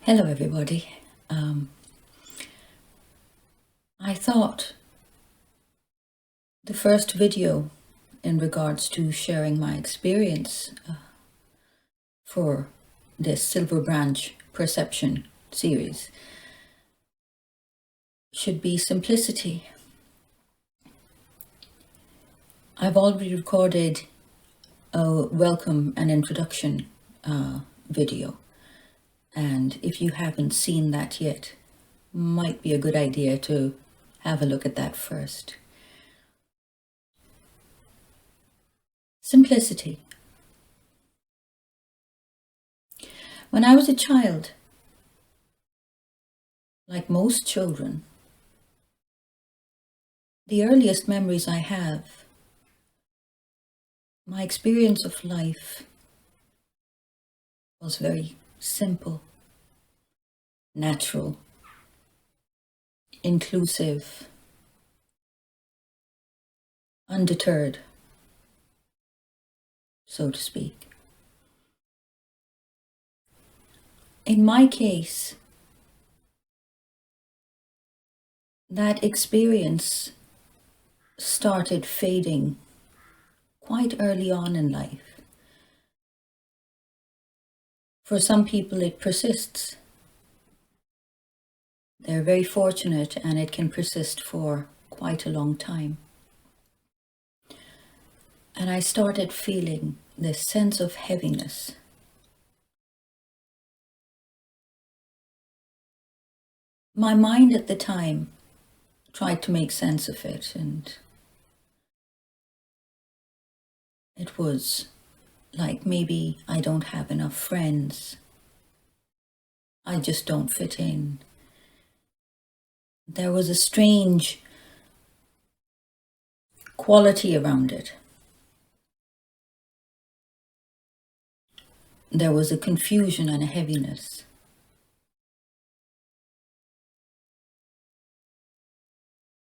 Hello, everybody. I thought the first video in regards to sharing my experience for this Silver Branch Perception series should be simplicity. I've already recorded a welcome and introduction video, and if you haven't seen that yet, might be a good idea to have a look at that first. Simplicity. When I was a child, like most children, the earliest memories I have, my experience of life was very simple, natural, inclusive, undeterred, so to speak. In my case, that experience started fading quite early on in life. For some people, it persists. They're very fortunate and it can persist for quite a long time. And I started feeling this sense of heaviness. My mind at the time tried to make sense of it, and it was like maybe I don't have enough friends. I just don't fit in. There was a strange quality around it. There was a confusion and a heaviness.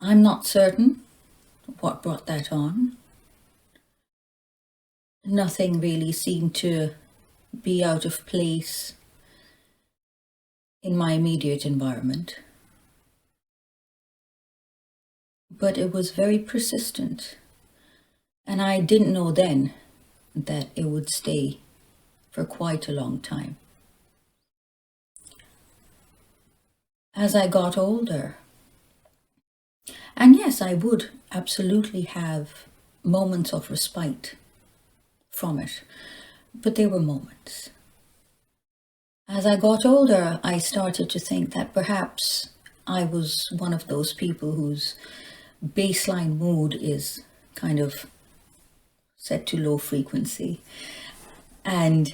I'm not certain what brought that on. Nothing really seemed to be out of place in my immediate environment. But it was very persistent. And I didn't know then that it would stay for quite a long time. As I got older, and yes, I would absolutely have moments of respite from it, but they were moments. As I got older, I started to think that perhaps I was one of those people whose baseline mood is kind of set to low frequency. And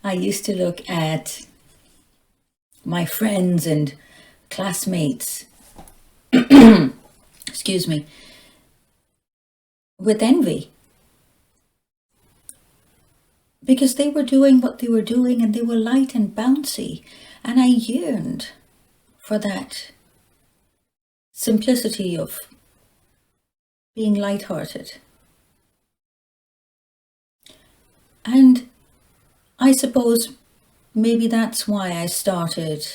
I used to look at my friends and classmates, excuse me, with envy. Because they were doing what they were doing and they were light and bouncy. And I yearned for that simplicity of being lighthearted. And I suppose maybe that's why I started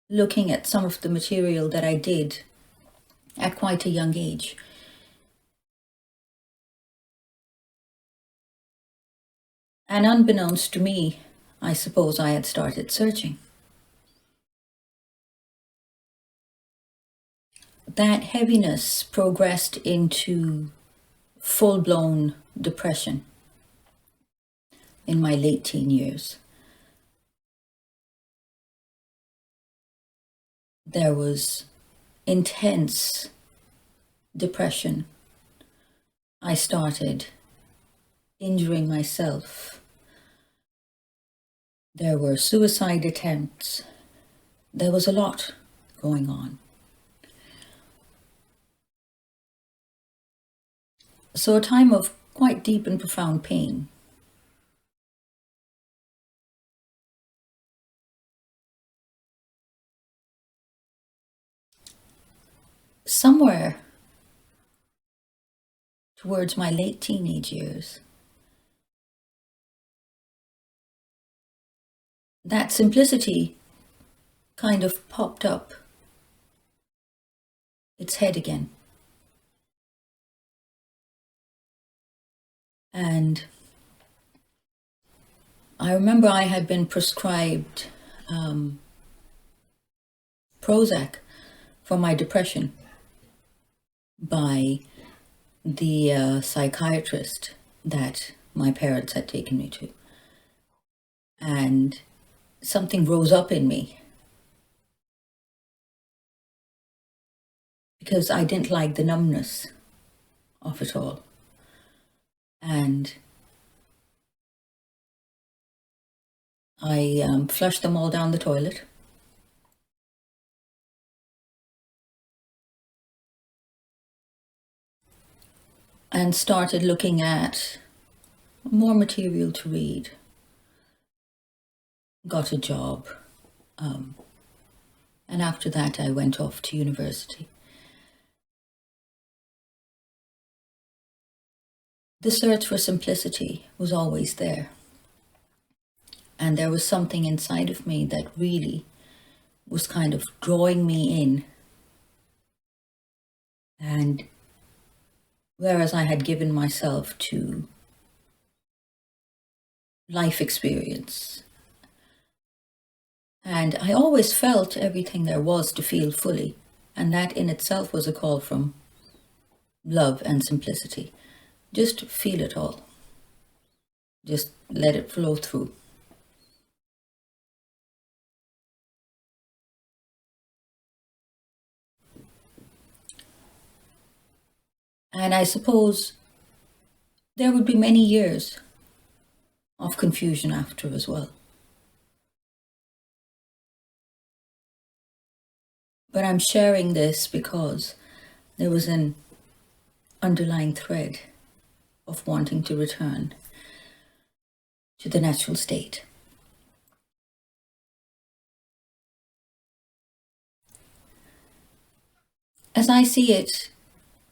looking at some of the material that I did at quite a young age. And unbeknownst to me, I suppose I had started searching. That heaviness progressed into full-blown depression in my late teen years. There was intense depression. I started injuring myself. There were suicide attempts. There was a lot going on. So a time of quite deep and profound pain. Somewhere towards my late teenage years, that simplicity kind of popped up its head again. And I remember I had been prescribed Prozac for my depression by the psychiatrist that my parents had taken me to. And something rose up in me because I didn't like the numbness of it all. And I flushed them all down the toilet. And started looking at more material to read. Got a job. And after that, I went off to university. The search for simplicity was always there. And there was something inside of me that really was kind of drawing me in. And whereas I had given myself to life experience, and I always felt everything there was to feel fully, and that in itself was a call from love and simplicity. Just feel it all. Just let it flow through. And I suppose there would be many years of confusion after as well. But I'm sharing this because there was an underlying thread of wanting to return to the natural state. As I see it,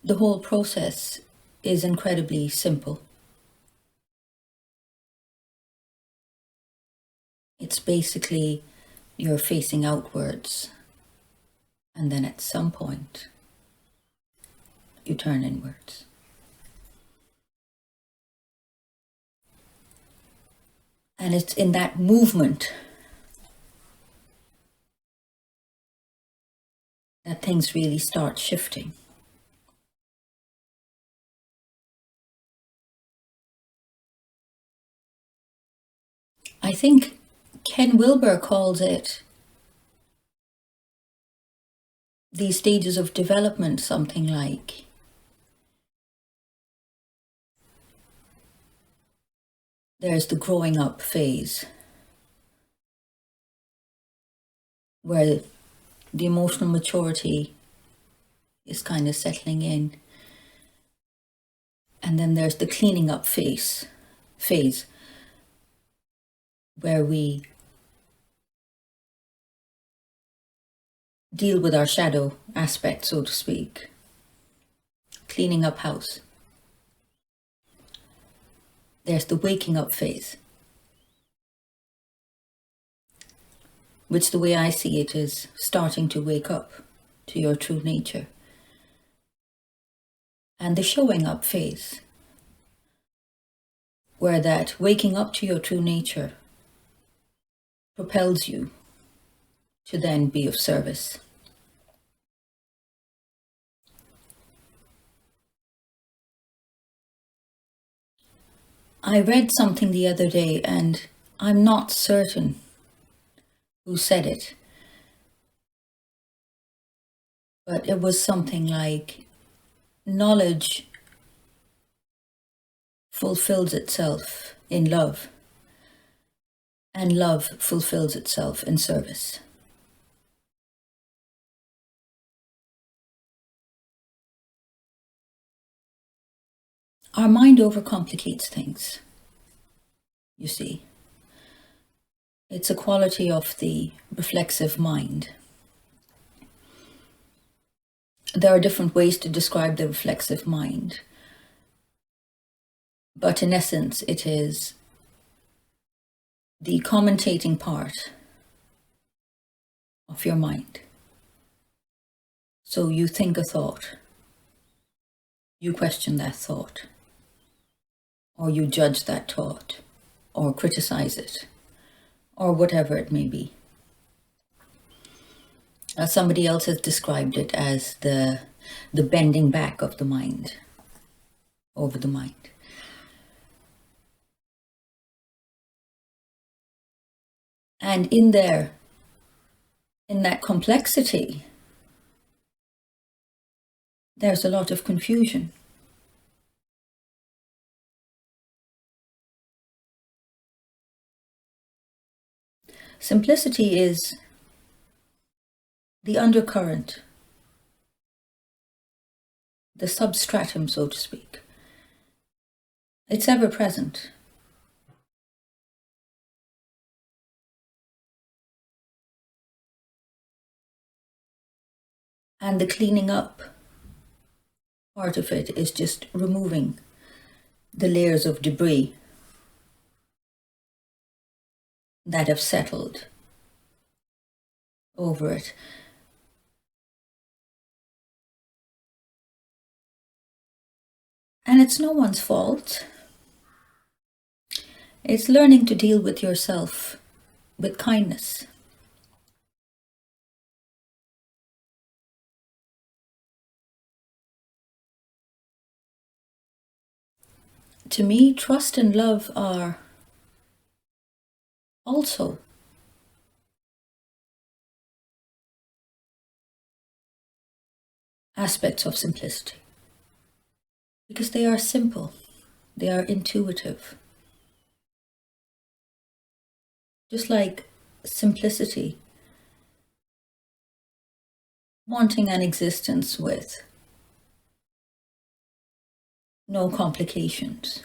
the whole process is incredibly simple. It's basically you're facing outwards, and then at some point you turn inwards. And it's in that movement that things really start shifting. I think Ken Wilber calls it these stages of development something like there's the growing up phase where the emotional maturity is kind of settling in. And then there's the cleaning up phase where we deal with our shadow aspect, so to speak, cleaning up house. There's the waking up phase, which the way I see it is starting to wake up to your true nature. And the showing up phase, where that waking up to your true nature propels you to then be of service. I read something the other day, and I'm not certain who said it, but it was something like, knowledge fulfills itself in love, and love fulfills itself in service. Our mind overcomplicates things, you see. It's a quality of the reflexive mind. There are different ways to describe the reflexive mind, but in essence, it is the commentating part of your mind. So you think a thought, you question that thought, or you judge that thought, or criticize it, or whatever it may be. Somebody else has described it as the bending back of the mind over the mind. And in that complexity, there's a lot of confusion. Simplicity is the undercurrent, the substratum, so to speak. It's ever present. And the cleaning up part of it is just removing the layers of debris that have settled over it. And it's no one's fault. It's learning to deal with yourself with kindness. To me, trust and love are also aspects of simplicity, because they are simple, they are intuitive. Just like simplicity, wanting an existence with no complications,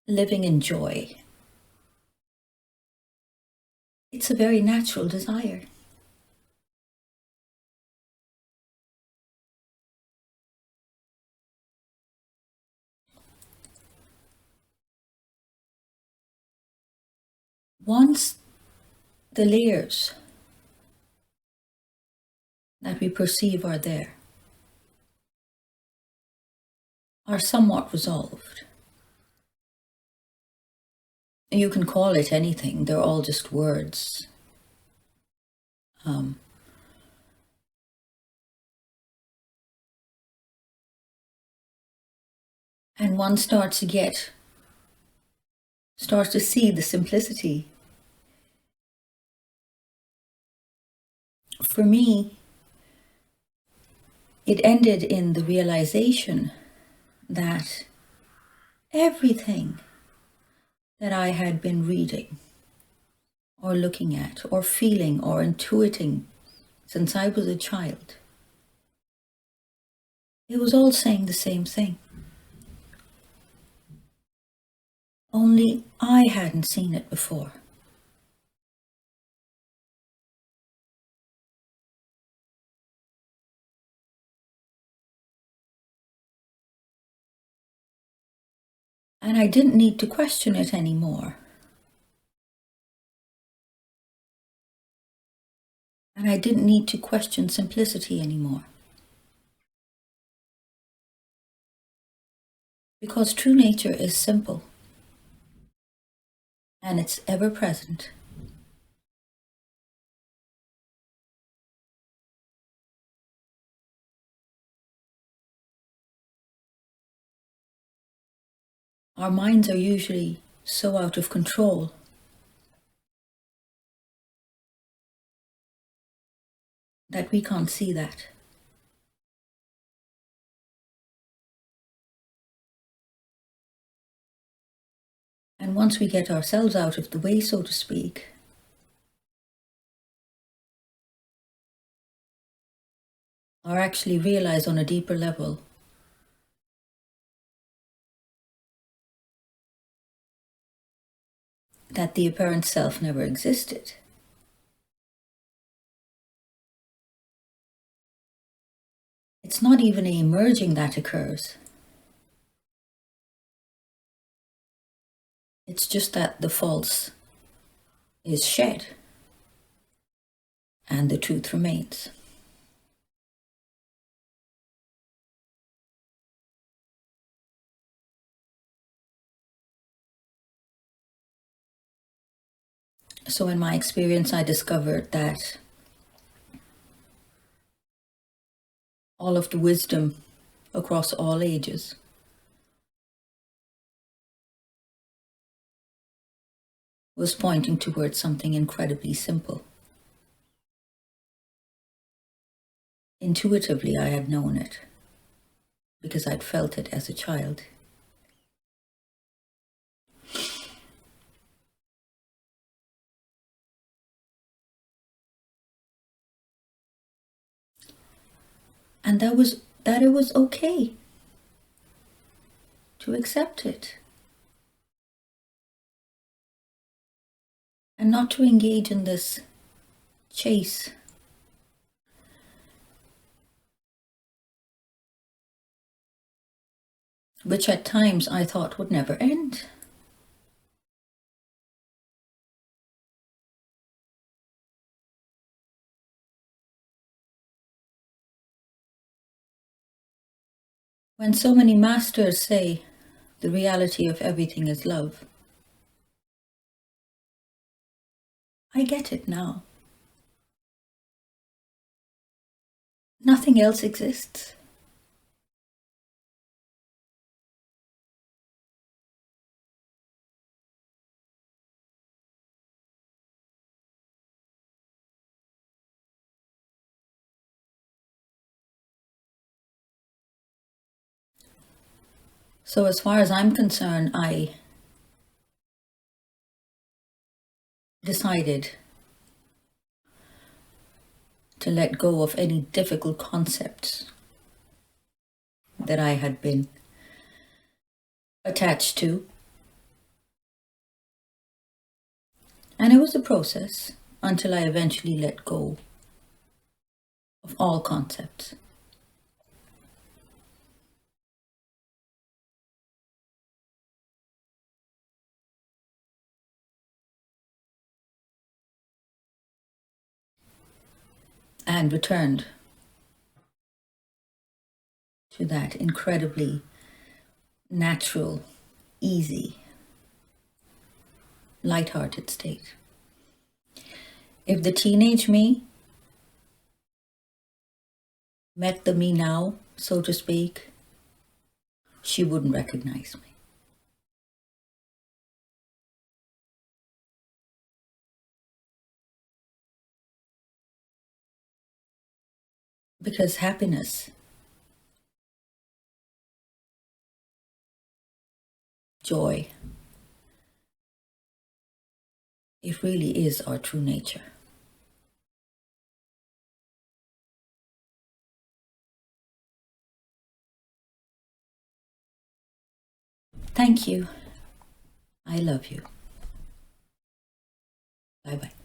living in joy. It's a very natural desire. Once the layers that we perceive are there are somewhat resolved. You can call it anything, they're all just words. And one starts to see the simplicity. For me, it ended in the realization that everything that I had been reading or looking at or feeling or intuiting since I was a child, it was all saying the same thing. Only I hadn't seen it before. And I didn't need to question it anymore. And I didn't need to question simplicity anymore. Because true nature is simple. And it's ever present. Our minds are usually so out of control that we can't see that. And once we get ourselves out of the way, so to speak, or actually realize on a deeper level that the apparent self never existed, it's not even a merging that occurs. It's just that the false is shed and the truth remains. So in my experience, I discovered that all of the wisdom across all ages was pointing towards something incredibly simple. Intuitively, I had known it because I'd felt it as a child. And that it was okay to accept it and not to engage in this chase, which at times I thought would never end. When so many masters say the reality of everything is love, I get it now. Nothing else exists. So as far as I'm concerned, I decided to let go of any difficult concepts that I had been attached to. And it was a process until I eventually let go of all concepts. And returned to that incredibly natural, easy, lighthearted state. If the teenage me met the me now, so to speak, she wouldn't recognize me. Because happiness, joy, it really is our true nature. Thank you. I love you. Bye bye.